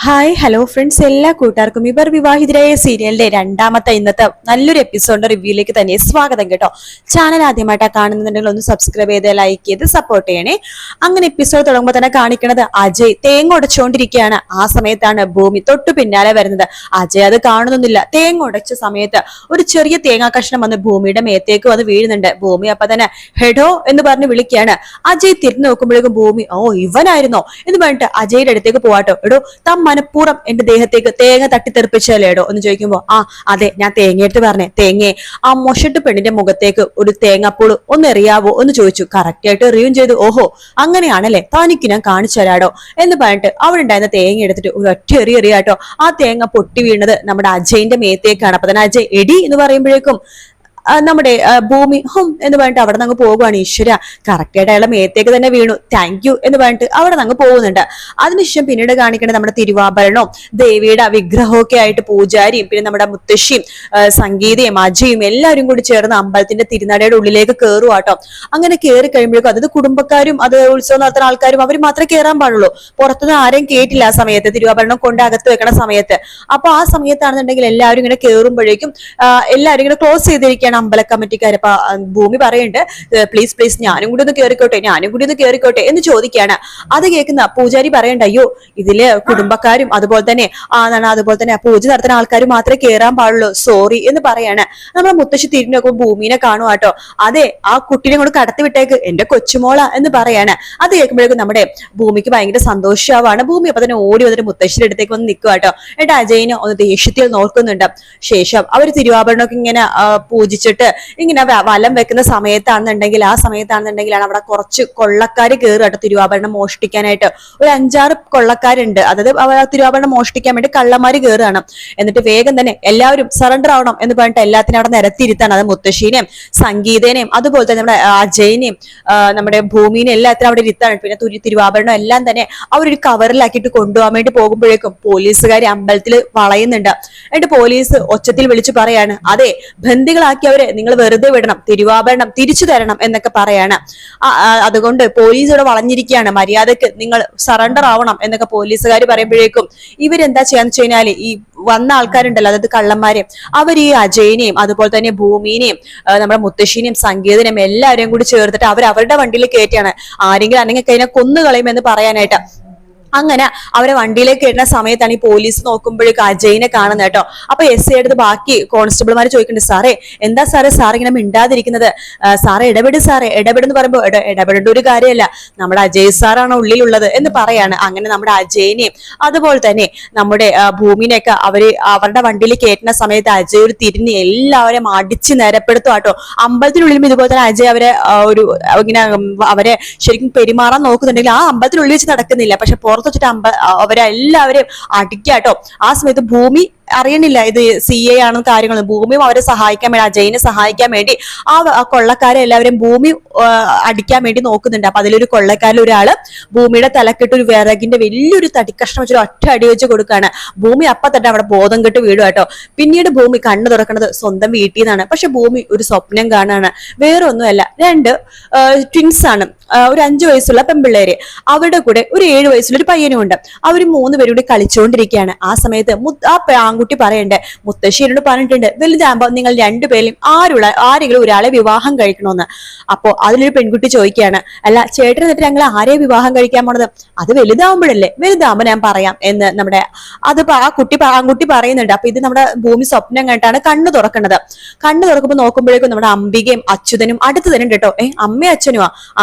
Hi hello friends, എല്ലാ കൂട്ടുകാർക്കും ഇവർ വിവാഹിതരായ സീരിയലിന്റെ രണ്ടാമത്തെ ഇന്നത്തെ നല്ലൊരു എപ്പിസോഡിന്റെ റിവ്യൂയിലേക്ക് തന്നെ സ്വാഗതം കേട്ടോ. ചാനൽ ആദ്യമായിട്ടാ കാണുന്നുണ്ടെങ്കിൽ ഒന്ന് സബ്സ്ക്രൈബ് ചെയ്ത് ലൈക്ക് ചെയ്ത് സപ്പോർട്ട് ചെയ്യണേ. അങ്ങനെ എപ്പിസോഡ് തുടങ്ങുമ്പോൾ തന്നെ കാണിക്കുന്നത് അജയ് തേങ്ങ ഉടച്ചുകൊണ്ടിരിക്കുകയാണ്. ആ സമയത്താണ് ഭൂമി തൊട്ടു പിന്നാലെ വരുന്നത്. അജയ് അത് കാണുന്നില്ല. തേങ്ങ ഉടച്ച സമയത്ത് ഒരു ചെറിയ തേങ്ങാ കഷ്ണം വന്ന് ഭൂമിയുടെ മേത്തേക്ക് വന്ന് വീഴുന്നുണ്ട്. ഭൂമി അപ്പൊ തന്നെ ഹെഡോ എന്ന് പറഞ്ഞ് വിളിക്കുകയാണ്. അജയ് തിരിഞ്ഞു നോക്കുമ്പോഴേക്കും ഭൂമി ഇവനായിരുന്നോ എന്ന് പറഞ്ഞിട്ട് അജയുടെ അടുത്തേക്ക് പോവാട്ടോ. എടോ മനഃപൂർവ്വം എന്റെ ദേഹത്തേക്ക് തേങ്ങ തട്ടിത്തെറിപ്പിച്ചല്ലേടോ എന്ന് ചോദിക്കുമ്പോ അതെ, ഞാൻ തേങ്ങ എടുത്ത് പറഞ്ഞേ. തേങ്ങയെ ആ മൊഷട്ട് പെണ്ണിന്റെ മുഖത്തേക്ക് ഒരു തേങ്ങാപ്പൂള് ഒന്ന് എറിയാവോ എന്ന് ചോദിച്ചു. കറക്റ്റ് ആയിട്ട് എറിയും ചെയ്തു. ഓഹോ, അങ്ങനെയാണല്ലേ, തനിക്ക് ഞാൻ കാണിച്ചു തരാടോ എന്ന് പറഞ്ഞിട്ട് അവിടെ ഉണ്ടായിരുന്ന തേങ്ങ എടുത്തിട്ട് ഒരു ഒറ്റ എറിയാട്ടോ. ആ തേങ്ങ പൊട്ടി വീണത് നമ്മുടെ അജയിന്റെ മേത്തേക്കാണ്. അപ്പൊ തന്നെ അജയ് എടി എന്ന് പറയുമ്പോഴേക്കും നമ്മുടെ ഭൂമി എന്ന് പറഞ്ഞിട്ട് അവിടെ നിന്ന് പോകുവാണ്. ഈശ്വര, കറക്റ്റ് ആയിട്ട് അയാളെ മേത്തേക്ക് തന്നെ വീണു. താങ്ക് യു എന്ന് പറഞ്ഞിട്ട് അവിടെ നിന്ന് പോകുന്നുണ്ട്. അതിനുശേഷം പിന്നീട് കാണിക്കേണ്ടത് നമ്മുടെ തിരുവാഭരണവും ദേവിയുടെ വിഗ്രഹമൊക്കെ ആയിട്ട് പൂജാരിയും പിന്നെ നമ്മുടെ മുത്തശ്ശിയും സംഗീതയും അജയും എല്ലാവരും കൂടി ചേർന്ന് അമ്പലത്തിന്റെ തിരുനടയുടെ ഉള്ളിലേക്ക് കയറുവാട്ടോ. അങ്ങനെ കയറി കഴിയുമ്പോഴേക്കും അതായത് കുടുംബക്കാരും അത് ഉത്സവം നടത്തുന്ന ആൾക്കാരും അവർ മാത്രമേ കയറാൻ പാടുള്ളൂ. പുറത്തുനിന്ന് ആരെയും കേട്ടില്ല ആ സമയത്ത്, തിരുവാഭരണം കൊണ്ട് അകത്ത് വെക്കണ സമയത്ത്. അപ്പൊ ആ സമയത്താണെന്നുണ്ടെങ്കിൽ എല്ലാവരും ഇങ്ങനെ കയറുമ്പോഴേക്കും എല്ലാവരും ഇങ്ങനെ ക്ലോസ് ചെയ്തിരിക്കുകയാണ് അമ്പല കമ്മിറ്റിക്കാർ. അപ്പൊ ഭൂമി പറയുന്നുണ്ട് പ്ലീസ് ഞാനും കൂടി ഒന്ന് കേറിക്കോട്ടെ എന്ന് ചോദിക്കുകയാണ്. അത് കേൾക്കുന്ന പൂജാരി പറയണ്ട, അയ്യോ ഇതില് കുടുംബക്കാരും അതുപോലെ തന്നെ പൂജ നടത്തുന്ന ആൾക്കാരും മാത്രമേ കയറാൻ പാടുള്ളൂ, സോറി എന്ന് പറയാണ്. നമ്മുടെ മുത്തശ്ശി തിരിഞ്ഞു നോക്കുമ്പോൾ ഭൂമിനെ കാണുവാട്ടോ. അതെ, ആ കുട്ടീനെ കൊണ്ട് കടത്തി വിട്ടേക്ക്, എന്റെ കൊച്ചുമോള എന്ന് പറയാണ്. അത് കേൾക്കുമ്പോഴേക്കും നമ്മുടെ ഭൂമിക്ക് ഭയങ്കര സന്തോഷമാവാണ്. ഭൂമി അപ്പൊ തന്നെ ഓടി വന്നിട്ട് മുത്തശ്ശിയുടെ അടുത്തേക്ക് വന്ന് നിൽക്കുവാട്ടോ. എന്നിട്ട് അജയിനെ ഒന്ന് ദേഷ്യത്തിൽ നോക്കുന്നുണ്ട്. ശേഷം അവര് തിരുവാഭരണമൊക്കെ ഇങ്ങനെ പൂജിച്ചിട്ട് ഇങ്ങനെ വലം വെക്കുന്ന സമയത്താണെന്നുണ്ടെങ്കിൽ അവിടെ കുറച്ച് കൊള്ളക്കാര് കയറുകട്ടോ തിരുവാഭരണം മോഷ്ടിക്കാനായിട്ട്. ഒരു 5-6 കൊള്ളക്കാരുണ്ട്. അതായത് തിരുവാഭരണം മോഷ്ടിക്കാൻ വേണ്ടി കള്ളന്മാര് കയറുകയാണ്. എന്നിട്ട് വേഗം തന്നെ എല്ലാവരും സറണ്ടർ ആവണം എന്ന് പറഞ്ഞിട്ട് എല്ലാത്തിനും അവിടെ നിരത്തിയിരുത്താണ്. അത് മുത്തശ്ശീനെയും സംഗീതനെയും അതുപോലെ തന്നെ നമ്മുടെ അജയനെയും നമ്മുടെ ഭൂമിനെയും എല്ലാത്തിനും അവിടെ ഇരുത്താണ്. പിന്നെ തിരുവാഭരണം എല്ലാം തന്നെ അവരൊരു കവറിലാക്കിയിട്ട് കൊണ്ടുപോകാൻ വേണ്ടി പോകുമ്പോഴേക്കും പോലീസുകാർ അമ്പലത്തിൽ വളയുന്നുണ്ട്. എന്നിട്ട് പോലീസ് ഒച്ചത്തിൽ വിളിച്ചു പറയാണ്, അതെ, ബന്ദികളാക്കി അവരെ നിങ്ങൾ വെറുതെ വിടണം, തിരുവാഭരണം തിരിച്ചു തരണം എന്നൊക്കെ പറയാണ്. അതുകൊണ്ട് പോലീസ് ഇവിടെ വളഞ്ഞിരിക്കുകയാണ്, മര്യാദക്ക് നിങ്ങൾ സറണ്ടർ ആവണം എന്നൊക്കെ പോലീസുകാർ പറയുമ്പോഴേക്കും ഇവരെന്താ ചെയ്യാന്ന് വെച്ച് കഴിഞ്ഞാല് ഈ വന്ന ആൾക്കാരുണ്ടല്ലോ, അതായത് കള്ളന്മാരെ, അവർ ഈ അജയനെയും അതുപോലെ തന്നെ ഭൂമിനെയും നമ്മുടെ മുത്തശ്ശിനെയും സംഗീതനെയും എല്ലാവരെയും കൂടി ചേർത്തിട്ട് അവരുടെ വണ്ടിയിൽ കയറ്റിയാണ്. ആരെങ്കിലും അല്ലെങ്കിൽ കഴിഞ്ഞാൽ കൊന്നുകളയുമെന്ന് പറയാനായിട്ട്. അങ്ങനെ അവരെ വണ്ടിയിലേക്ക് കയറുന്ന സമയത്താണ് ഈ പോലീസ് നോക്കുമ്പോഴേക്കും അജയിനെ കാണുന്നത് കേട്ടോ. അപ്പൊ എസ് ഐ എടുത്ത് ബാക്കി കോൺസ്റ്റബിൾമാർ ചോദിക്കുന്നുണ്ട്, സാറേ എന്താ സാർ ഇങ്ങനെ മിണ്ടാതിരിക്കുന്നത്, സാറേ ഇടപെടെന്ന് പറയുമ്പോൾ ഇടപെടേണ്ട ഒരു കാര്യമല്ല, നമ്മുടെ അജയ് സാറാണ് ഉള്ളിലുള്ളത് എന്ന് പറയാണ്. അങ്ങനെ നമ്മുടെ അജയനെയും അതുപോലെ തന്നെ നമ്മുടെ ഭൂമിനെയൊക്കെ അവരുടെ വണ്ടിയിൽ കയറ്റുന്ന സമയത്ത് അജയ് ഒരു തിരിഞ്ഞ് എല്ലാവരെയും അടിച്ച് നിരപ്പെടുത്തും കേട്ടോ. അമ്പലത്തിനുള്ളിലും ഇതുപോലെ തന്നെ അജയ് ഇങ്ങനെ അവരെ ശരിക്കും പെരുമാറാൻ നോക്കുന്നുണ്ടെങ്കിൽ ആ അമ്പലത്തിനുള്ളിൽ വെച്ച് നടക്കുന്നില്ല, പക്ഷെ പുറത്ത് വെച്ചിട്ട് അവരെല്ലാവരെയും അടിക്കാട്ടോ. ആ സമയത്ത് ഭൂമി അറിയണില്ല ഇത് CA ആണ് കാര്യങ്ങൾ. ഭൂമിയും അവരെ സഹായിക്കാൻ വേണ്ടി, അജയിനെ സഹായിക്കാൻ വേണ്ടി ആ കൊള്ളക്കാരെ എല്ലാവരും ഭൂമി അടിക്കാൻ വേണ്ടി നോക്കുന്നുണ്ട്. അപ്പൊ അതിലൊരു കൊള്ളക്കാരിൽ ഒരാള് ഭൂമിയുടെ തലക്കെട്ട് ഒരു വിറകിന്റെ വലിയൊരു തടിക്കഷ്ണം വെച്ചൊരു ഒറ്റ അടി വെച്ച് കൊടുക്കാണ്. ഭൂമി അപ്പൊ തന്നെ അവിടെ ബോധം കെട്ട് വീടും കേട്ടോ. പിന്നീട് ഭൂമി കണ്ണു തുറക്കുന്നത് സ്വന്തം വീട്ടിൽ നിന്നാണ്. പക്ഷെ ഭൂമി ഒരു സ്വപ്നം കാണാണ്. വേറെ ഒന്നുമല്ല, 2 ട്വിൻസ് ആണ്. ഒരു 5 വയസ്സുള്ള പെൺപിള്ളേര്, അവരുടെ കൂടെ ഒരു 7 വയസ്സുള്ള ഒരു പയ്യനും ഉണ്ട്. അവര് 3 പേരും കൂടി കളിച്ചുകൊണ്ടിരിക്കുകയാണ്. ആ സമയത്ത് ആൺകുട്ടി പറയണ്ടേ, മുത്തശ്ശിയോട് പറഞ്ഞിട്ടുണ്ട് വലുതാകുമ്പോ നിങ്ങൾ 2 പേരും ആരെങ്കിലും ഒരാളെ വിവാഹം കഴിക്കണമെന്ന്. അപ്പോ അതിലൊരു പെൺകുട്ടി ചോദിക്കുകയാണ്, അല്ല ചേട്ടൻ എന്നിട്ട് ഞങ്ങൾ ആരെയും വിവാഹം കഴിക്കാൻ പോണത്, അത് വലുതാവുമ്പോഴല്ലേ, വലുതാവുമ്പോ ഞാൻ പറയാം എന്ന് നമ്മുടെ ആൺകുട്ടി പറയുന്നുണ്ട്. അപ്പൊ ഇത് നമ്മുടെ ഭൂമി സ്വപ്നം കണ്ടിട്ടാണ് കണ്ണു തുറക്കുന്നത്. കണ്ണു തുറക്കുമ്പോ നോക്കുമ്പോഴേക്കും നമ്മുടെ അംബികയും അച്യുതനും അടുത്ത് തന്നെ കേട്ടോ. അമ്മയും അച്ഛനുമാ.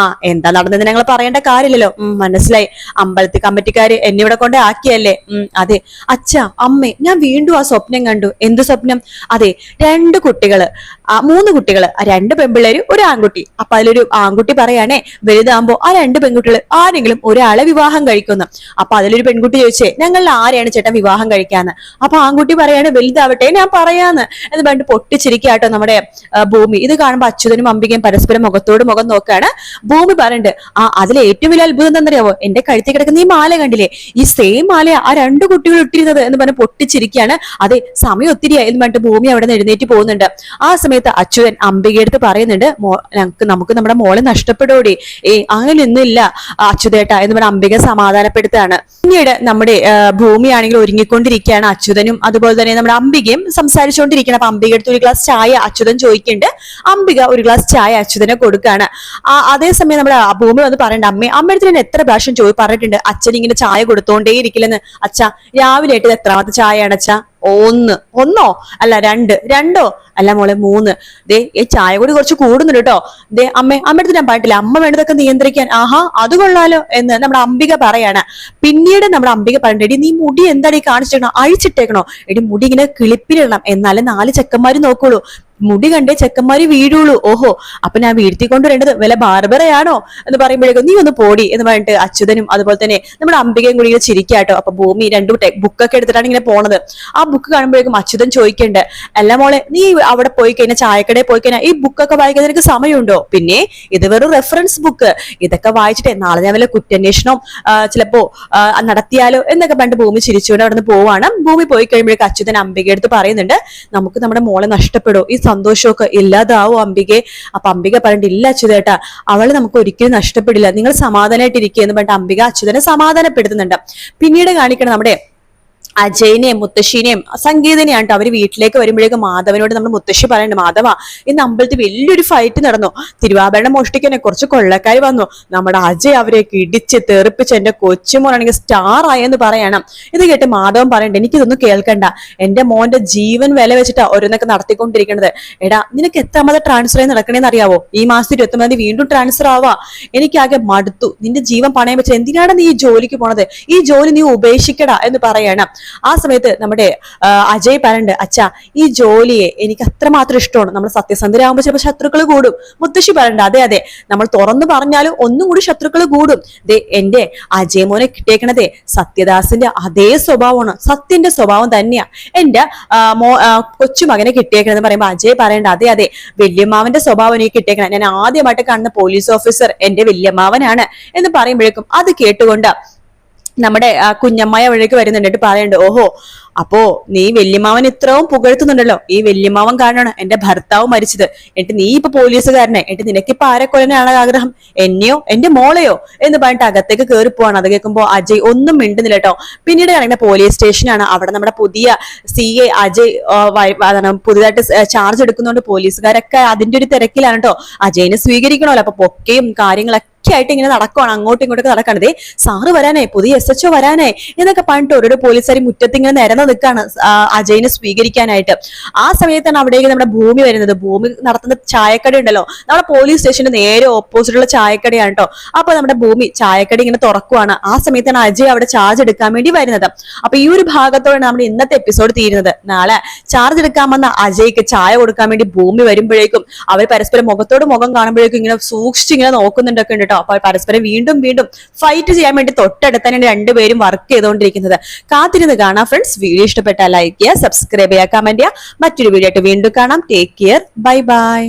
എന്താ നടന്നത് ഞങ്ങൾ പറയേണ്ട കാര്യമില്ലല്ലോ, മനസ്സിലായി, അമ്പലത്തിൽ കമ്മിറ്റിക്കാര് എന്നെ ഇവിടെ കൊണ്ട് ആക്കിയല്ലേ. അതെ അച്ഛാ അമ്മേ, ഞാൻ വീണ്ടും ആ സ്വപ്നം കണ്ടു. എന്ത് സ്വപ്നം? അതെ, 2 കുട്ടികള്, 3 കുട്ടികള്, 2 പെൺപിള്ളേര്, ഒരു ആൺകുട്ടി. അപ്പൊ അതിലൊരു ആൺകുട്ടി പറയാണേ, വലുതാകുമ്പോ ആ 2 പെൺകുട്ടികൾ ആരെങ്കിലും ഒരാളെ വിവാഹം കഴിക്കുന്നു. അപ്പൊ അതിലൊരു പെൺകുട്ടി ചോദിച്ചേ, ഞങ്ങളിൽ ആരെയാണ് ചേട്ടൻ വിവാഹം കഴിക്കാന്ന്. അപ്പൊ ആൺകുട്ടി പറയാണ്, വലുതാവട്ടെ ഞാൻ പറയാന്ന് എന്ന് പറഞ്ഞിട്ട് പൊട്ടിച്ചിരിക്കാട്ടോ നമ്മുടെ ഭൂമി. ഇത് കാണുമ്പോ അച്യുതനും അംബികയും പരസ്പരം മുഖത്തോട് മുഖം നോക്കാണ്. ഭൂമി പറയുന്നുണ്ട്, അതിലെ ഏറ്റവും വലിയ അത്ഭുതം എന്താണെന്നറിയാവോ, എന്റെ കഴുത്തിൽ കിടക്കുന്ന ഈ മാല കണ്ടില്ലേ, ഈ സെയിം മാല ആ 2 കുട്ടികൾ ഇട്ടിരുന്നത് എന്ന് പറഞ്ഞ് പൊട്ടിച്ചിരിക്കുകയാണ് പറയാണ്, അതെ സമയം ഒത്തിരിയായി എന്ന് പറഞ്ഞിട്ട് ഭൂമി അവിടെ നിന്ന് എഴുന്നേറ്റ് പോകുന്നുണ്ട്. ആ സമയത്ത് അച്യുതൻ അംബികയെടുത്ത് പറയുന്നുണ്ട്, നമുക്ക് നമ്മുടെ മോളെ നഷ്ടപ്പെടോടി, അങ്ങനെയൊന്നും ഇല്ല അച്യുതേട്ട എന്ന് പറഞ്ഞ അംബിക സമാധാനപ്പെടുത്താണ്. പിന്നീട് നമ്മുടെ ഭൂമിയാണെങ്കിൽ ഒരുങ്ങിക്കൊണ്ടിരിക്കുകയാണ്. അച്യുതനും അതുപോലെ തന്നെ നമ്മുടെ അംബികയും സംസാരിച്ചുകൊണ്ടിരിക്കണം. അപ്പൊ അംബിക എടുത്ത് ഒരു ഗ്ലാസ് ചായ അച്യുതൻ ചോദിക്കുന്നുണ്ട്. അംബിക ഒരു ഗ്ലാസ് ചായ അച്യുതനെ കൊടുക്കുകയാണ്. അതേസമയം നമ്മുടെ ഭൂമി വന്ന് പറയണ്ട, അമ്മയടുത്ത് ഞാൻ എത്ര പ്രാവശ്യം പറഞ്ഞിട്ടുണ്ട് അച്ഛൻ ഇങ്ങനെ ചായ കൊടുത്തോണ്ടേ ഇരിക്കില്ലെന്ന്. അച്ഛാ രാവിലെ ആയിട്ട് എത്രാമത്തെ ചായയാണ് അച്ഛാ? ഒന്നോ അല്ല രണ്ടോ അല്ല മോളെ 3. ദേ ഈ ചായ കൂടി കുറച്ച് കൂടുന്നുണ്ട് കേട്ടോ. ദേ അമ്മയടുത്ത് ഞാൻ പറഞ്ഞിട്ടില്ല, അമ്മ വേണ്ടതൊക്കെ നിയന്ത്രിക്കാൻ. ആഹാ അത് കൊള്ളാലോ എന്ന് നമ്മുടെ അംബിക പറയാണ്. പിന്നീട് നമ്മുടെ അംബിക പറഞ്ഞിട്ട്, എടി നീ മുടി എന്താടി കാണിച്ചിട്ടേക്കണോ, അഴിച്ചിട്ടേക്കണോ? എടി മുടി ഇങ്ങനെ കിളിപ്പിലിടണം, എന്നാലേ 4 ചെക്കന്മാര് നോക്കുള്ളൂ, മുടി കണ്ടേ ചെക്കന്മാര് വീഴുള്ളൂ. ഓഹോ അപ്പൊ ഞാൻ വീഴ്ത്തി കൊണ്ടുവരേണ്ടത് വല്ല ബാർബറയാണോ എന്ന് പറയുമ്പോഴേക്കും നീ ഒന്ന് പോടി എന്ന് പറഞ്ഞിട്ട് അച്യുതനും അതുപോലെ തന്നെ നമ്മുടെ അംബികയും കൂടി ഇങ്ങനെ ചിരിക്കാട്ടോ. അപ്പൊ ഭൂമി 2 ബുക്കൊക്കെ എടുത്തിട്ടാണ് ഇങ്ങനെ പോണത്. ആ ബുക്ക് കാണുമ്പോഴേക്കും അച്യുതൻ ചോദിക്കണ്ട്, അല്ല മോളെ നീ അവിടെ പോയി കഴിഞ്ഞാൽ ചായക്കടയിൽ പോയി കഴിഞ്ഞാൽ ഈ ബുക്കൊക്കെ വായിക്കാൻ നിനക്ക് സമയമുണ്ടോ? പിന്നെ ഇത് വെറും റെഫറൻസ് ബുക്ക്, ഇതൊക്കെ വായിച്ചിട്ടേ നാളെ ഞാൻ വല്ല കുറ്റാന്വേഷണം ചിലപ്പോ നടത്തിയാലോ എന്നൊക്കെ പറഞ്ഞിട്ട് ഭൂമി ചിരിച്ചുകൊണ്ട് അവിടെ നിന്ന് പോവാണ്. ഭൂമി പോയി കഴിയുമ്പോഴേക്കും അച്യുതൻ അംബിക എടുത്ത് പറയുന്നുണ്ട്, നമുക്ക് നമ്മുടെ മോളെ നഷ്ടപ്പെടും, ഈ സന്തോഷമൊക്കെ ഇല്ലാതാവും അംബികെ. അപ്പൊ അംബിക പറഞ്ഞിട്ട്, ഇല്ല അച്യുതേട്ടാ അവള് നമുക്ക് ഒരിക്കലും നഷ്ടപ്പെടില്ല, നിങ്ങൾ സമാധാനമായിട്ടിരിക്കുക എന്ന് പറഞ്ഞിട്ട് അംബിക അച്യുതനെ സമാധാനപ്പെടുത്തുന്നുണ്ട്. പിന്നീട് കാണിക്കണം നമ്മുടെ അജയനെയും മുത്തശ്ശീനെയും സംഗീതനെയാണ് കേട്ടോ. അവര് വീട്ടിലേക്ക് വരുമ്പോഴേക്കും മാധവനോട് നമ്മുടെ മുത്തശ്ശി പറയുന്നുണ്ട്, മാധവ ഇന്ന് അമ്പലത്തിൽ വലിയൊരു ഫൈറ്റ് നടന്നു, തിരുവാഭരണം മോഷ്ടിക്കാനെ കുറച്ച് കൊള്ളക്കാർ വന്നു, നമ്മുടെ അജയ് അവരെയൊക്കെ ഇടിച്ച് തെറിപ്പിച്ച് എന്റെ കൊച്ചുമോനാണെങ്കിൽ സ്റ്റാർ ആയെന്ന് പറയണം. ഇത് കേട്ട് മാധവൻ പറയണ്ട, എനിക്കിതൊന്നും കേൾക്കണ്ട, എന്റെ മോന്റെ ജീവൻ വില വെച്ചിട്ടാ ഓരോന്നൊക്കെ നടത്തിക്കൊണ്ടിരിക്കണത്. എടാ നിനക്ക് എത്രാമത് ട്രാൻസ്ഫർ ആയി നടക്കണേന്ന് അറിയാവോ? ഈ മാസം 29 വീണ്ടും ട്രാൻസ്ഫർ ആവാ, എനിക്കാകെ മടുത്തു, നിന്റെ ജീവൻ പണയം വെച്ച് എന്തിനാണ് നീ ഈ ജോലിക്ക് പോണത്, ഈ ജോലി നീ ഉപേക്ഷിക്കടാ എന്ന് പറയണം. ആ സമയത്ത് നമ്മുടെ അജയ് പറയണ്ട്, അച്ഛാ ഈ ജോലിയെ എനിക്ക് അത്രമാത്രം ഇഷ്ടമാണ്, നമ്മൾ സത്യസന്ധരാകുമ്പോൾ ചിലപ്പോൾ ശത്രുക്കൾ കൂടും. മുത്തശ്ശി പറയണ്ട, അതെ നമ്മൾ തുറന്നു പറഞ്ഞാലും ഒന്നും കൂടി ശത്രുക്കൾ കൂടും. എന്റെ അജയ് മോനെ കിട്ടിയേക്കണതേ സത്യദാസിന്റെ അതേ സ്വഭാവമാണ്, സത്യന്റെ സ്വഭാവം തന്നെയാ എന്റെ കൊച്ചുമകനെ കിട്ടിയേക്കണെന്ന് പറയുമ്പോ അജയ് പറയണ്ട, അതെ വല്യമ്മാവന്റെ സ്വഭാവം എനിക്ക് കിട്ടിയേക്കണം, ഞാൻ ആദ്യമായിട്ട് കാണുന്ന പോലീസ് ഓഫീസർ എന്റെ വല്യമ്മാവനാണ് എന്ന് പറയുമ്പോഴേക്കും അത് കേട്ടുകൊണ്ട് നമ്മുടെ കുഞ്ഞമ്മായ വഴിക്ക് വരുന്നുണ്ട്. പറയണ്ട്, ഓഹോ അപ്പോ നീ വല്യമാവൻ ഇത്രയും പുകഴ്ത്തുന്നുണ്ടല്ലോ, ഈ വല്യമാവൻ കാരണമാണ് എന്റെ ഭർത്താവ് മരിച്ചത്, എന്നിട്ട് നീ ഇപ്പൊ പോലീസുകാരനെ, എന്നിട്ട് നിനക്കിപ്പോ ആരെ കൊല്ലാനാണ് ആഗ്രഹം, എന്നെയോ എന്റെ മോളെയോ എന്ന് പറഞ്ഞിട്ട് അകത്തേക്ക് കയറി പോവാണ്. അത് കേൾക്കുമ്പോ അജയ് ഒന്നും മിണ്ടുന്നില്ല കേട്ടോ. പിന്നീട് ഇറങ്ങുന്ന പോലീസ് സ്റ്റേഷനാണ്. അവിടെ നമ്മുടെ പുതിയ CA അജയ് പുതിയതായിട്ട് ചാർജ് എടുക്കുന്നതുകൊണ്ട് പോലീസുകാരൊക്കെ അതിന്റെ ഒരു തിരക്കിലാണ് കേട്ടോ. അജയിനെ സ്വീകരിക്കണമല്ലോ, അപ്പൊ പൊക്കയും കാര്യങ്ങളൊക്കെ ആയിട്ട് ഇങ്ങനെ നടക്കുവാണ്, അങ്ങോട്ടും ഇങ്ങോട്ടൊക്കെ നടക്കണതേ. സാറ് വരാനേ, പുതിയ SHO വരാനേ എന്നൊക്കെ പറഞ്ഞിട്ട് ഓരോ പോലീസുകാർ മുറ്റത്ത് ഇങ്ങനെ നിരന്ന് നിൽക്കാണ് അജയിനെ സ്വീകരിക്കാനായിട്ട്. ആ സമയത്താണ് അവിടേക്ക് നമ്മുടെ ഭൂമി വരുന്നത്. ഭൂമി നടത്തുന്ന ചായക്കട ഉണ്ടല്ലോ, നമ്മുടെ പോലീസ് സ്റ്റേഷന്റെ നേരെ ഓപ്പോസിറ്റുള്ള ചായക്കടയാണ് കേട്ടോ. അപ്പൊ നമ്മുടെ ഭൂമി ചായക്കട ഇങ്ങനെ തുറക്കുവാണ്. ആ സമയത്താണ് അജയ് അവിടെ ചാർജ് എടുക്കാൻ വേണ്ടി വരുന്നത്. അപ്പൊ ഈ ഒരു ഭാഗത്തോടെ നമ്മുടെ ഇന്നത്തെ എപ്പിസോഡ് തീരുന്നത്. നാളെ ചാർജ് എടുക്കാൻ വന്ന അജയ്ക്ക് ചായ കൊടുക്കാൻ വേണ്ടി ഭൂമി വരുമ്പോഴേക്കും അവർ പരസ്പരം മുഖത്തോട് മുഖം കാണുമ്പോഴേക്കും ഇങ്ങനെ സൂക്ഷിച്ച് ഇങ്ങനെ നോക്കുന്നുണ്ടൊക്കെ ഉണ്ട് കേട്ടോ. അപ്പൊ പരസ്പരം വീണ്ടും ഫൈറ്റ് ചെയ്യാൻ വേണ്ടി തൊട്ടടുത്താണ് രണ്ടുപേരും വർക്ക് ചെയ്തുകൊണ്ടിരിക്കുന്നത്. കാത്തിരുന്ന് കാണാം ഫ്രണ്ട്സ്. വീഡിയോ ഇഷ്ടപ്പെട്ടാൽ ലൈക്ക് ചെയ്യുക, സബ്സ്ക്രൈബ് ചെയ്യുക, കമന്റ് ചെയ്യുക. മറ്റൊരു വീഡിയോ ആയിട്ട് വീണ്ടും കാണാം. Take care, bye bye.